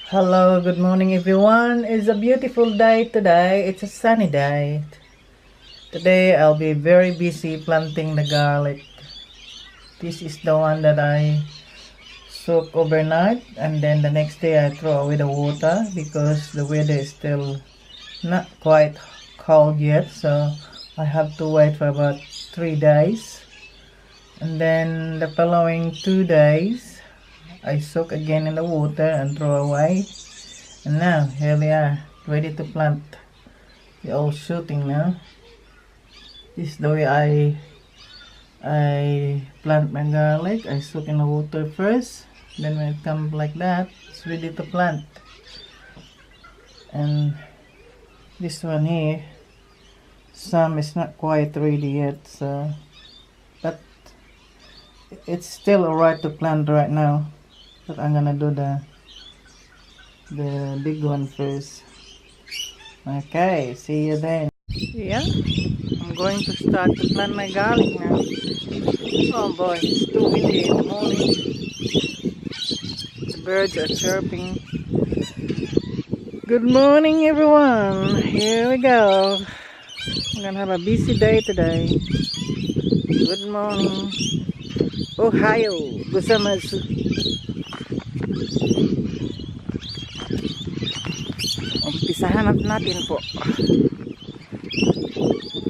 Hello, good morning everyone. It's a beautiful day today. It's a sunny day. Today I'll be very busy planting the garlic. This is the one that I soak overnight and then the next day I throw away the water because the weather is still not quite cold yet, so I have to wait for about 3 days. And then the following 2 days I soak again in the water and throw away. And now here we are, ready to plant. We're all shooting now. This is the way I plant my garlic. I soak in the water first. Then when it comes like that, it's ready to plant. And this one here, some is not quite ready yet, so but it's still alright to plant right now. But I'm gonna do the big one first. Okay, see you then. Yeah, I'm going to start to plant my garlic now. Oh boy, it's too windy in the morning. The birds are chirping. Good morning everyone. Here we go. I'm gonna have a busy day today. Good morning. Ohio gozaimasu. Umpisahan natin po.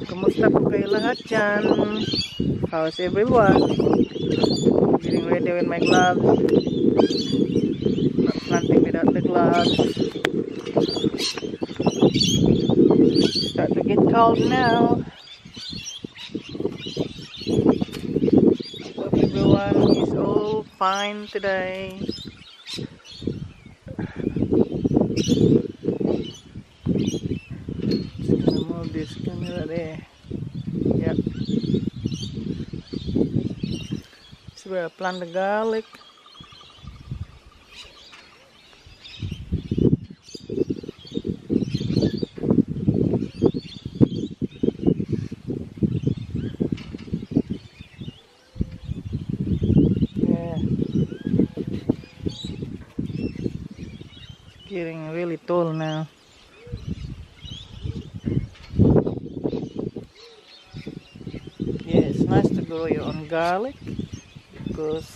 Kumusta po kayo lahat dyan? How's everyone? Getting ready with my gloves. Not planting without the gloves. Start to get cold now. Hope everyone is all fine today. This camera there. Yep. This is where I plant the garlic. Yeah. It's getting really tall now. It's nice to grow your own garlic because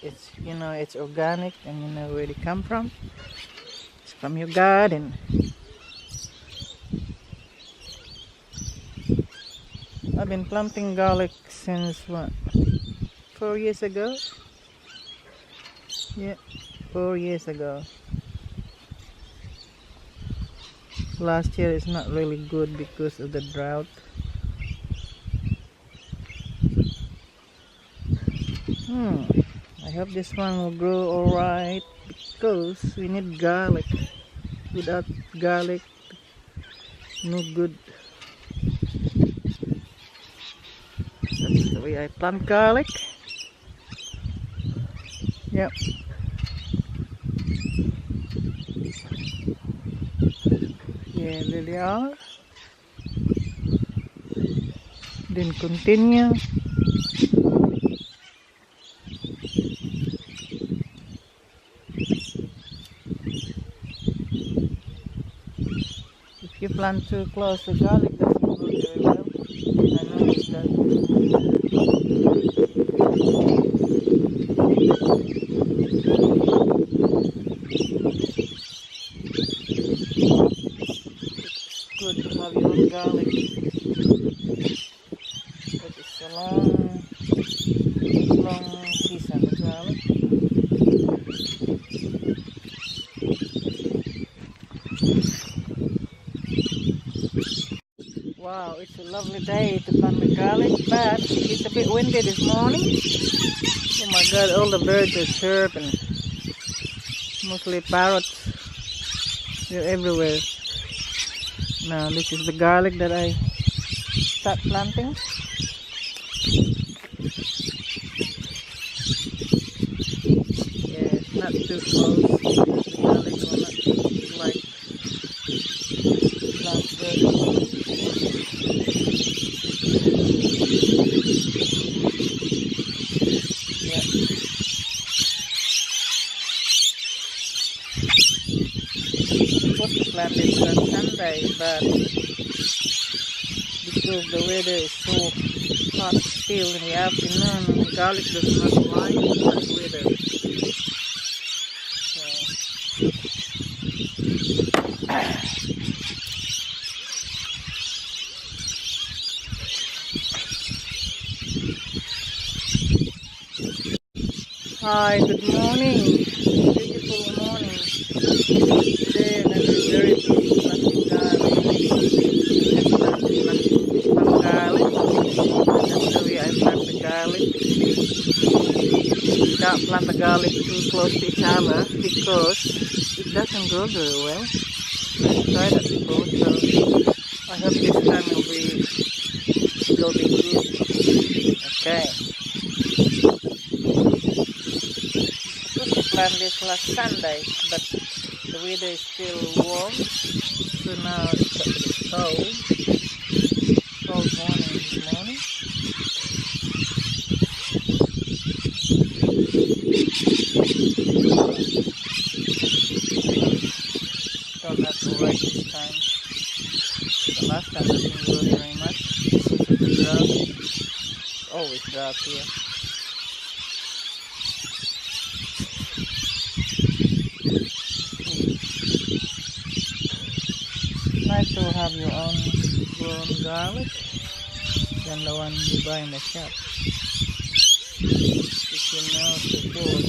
it's it's organic and you know where it come from. It's from your garden. I've been planting garlic since what, 4 years ago? Yeah, 4 years ago. Last year is not really good because of the drought. I hope this one will grow alright because we need garlic. Without garlic, no good. That's the way I plant garlic. Yep. Yeah, there they are. Then continue. If you plant too close to garlic, doesn't grow very well. I noticed that. It's good to have your own garlic. But it's a long season, the garlic. Wow, it's a lovely day to plant the garlic, but it's a bit windy this morning. Oh my god, all the birds are chirping. Mostly parrots. They're everywhere. Now this is the garlic that I start planting. Yeah, it's not too close because the garlic will not like plant birds. Yeah. supposed to plant this on Sunday, but because the weather is so hot still in the afternoon, garlic does not like hot weather. So, hi, good morning. Beautiful morning. Today another very beautiful planting garlic. Some garlic. That's the way I plant the garlic. Don't plant the garlic too close to each other because it doesn't grow very well. I tried that before, so I hope this time will be good. Okay. Plant this last Sunday, but the weather is still warm, so now it's a bit cold morning this morning. Don't have to wait this time. The last time didn't grow very much. The drought, it's always drought here. Nice to have your own grown garlic than the one you buy in the shop. If you know the good,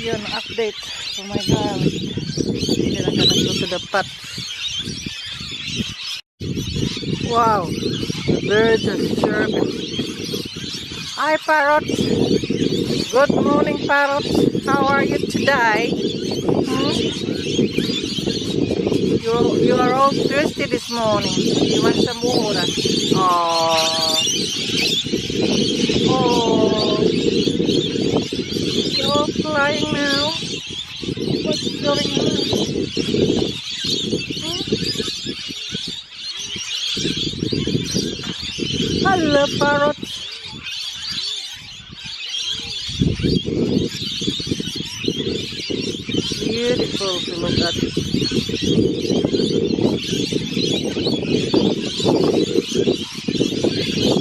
an update for my garlic. Then I'm gonna go to the pot. Wow, the birds are chirping. Hi parrots. Good morning parrots. How are you today? You are all thirsty this morning. You want some water? Oh. You're all flying now. What's going on? Hello, parrots. Beautiful to look at.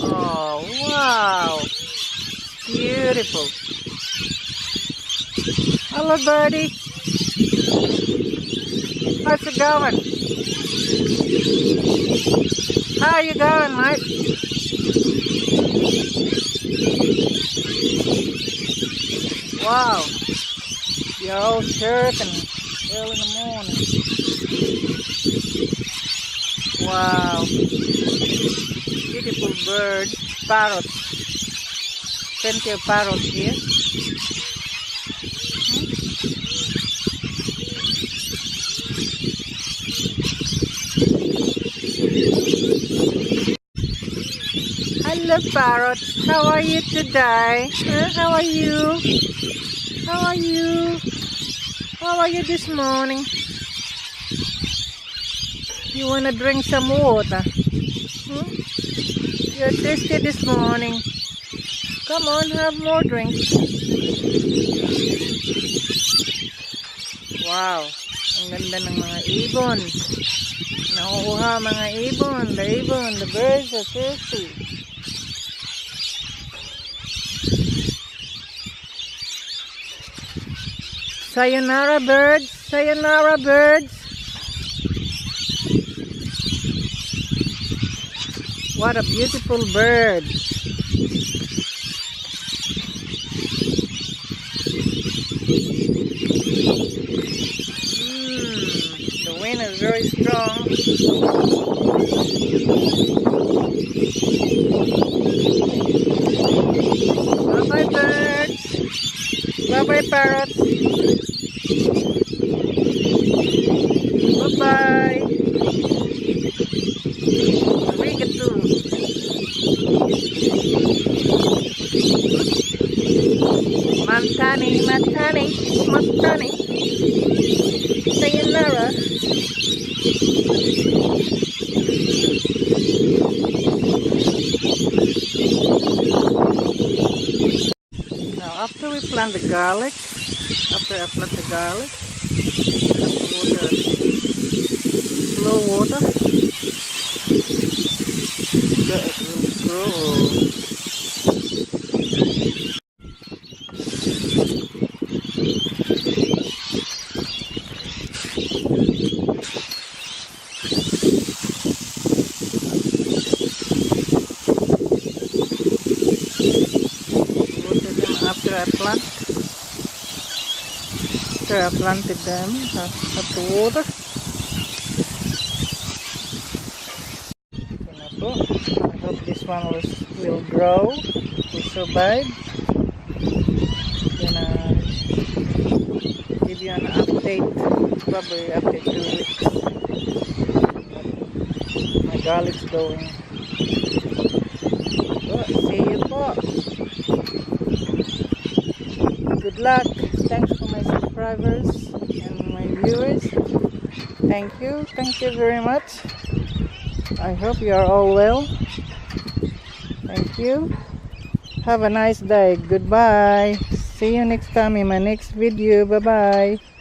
Oh, wow. Beautiful. Hello, birdie. How's it going? How are you going, mate? Wow. You're all chirping early in the morning. Wow. Beautiful birds. Parrots. Plenty of parrots here. Hello parrots, how are you today? How are you? How are you? How are you this morning? You wanna drink some water? You're thirsty this morning. Come on, have more drinks. Wow, ang ganda ng mga ibon. Nakukuha mga ibon, the birds are thirsty. Sayonara birds, sayonara birds. What a beautiful bird. The wind is very strong. Bye-bye birds. Bye-bye parrots. Bye-bye. Arigato. Matane, matane, matane. Sayonara. Now after we plant the garlic, after I plant the garlic, water, slow water, so it will grow. After I planted them, I have to water. I hope this one will grow, will survive. Gonna give you an update, probably after 2 weeks. My garlic's going. See you po. Good luck. Thanks for my subscribers and my viewers. Thank you very much. I hope you are all well. Thank you. Have a nice day. Goodbye. See you next time in my next video. Bye bye.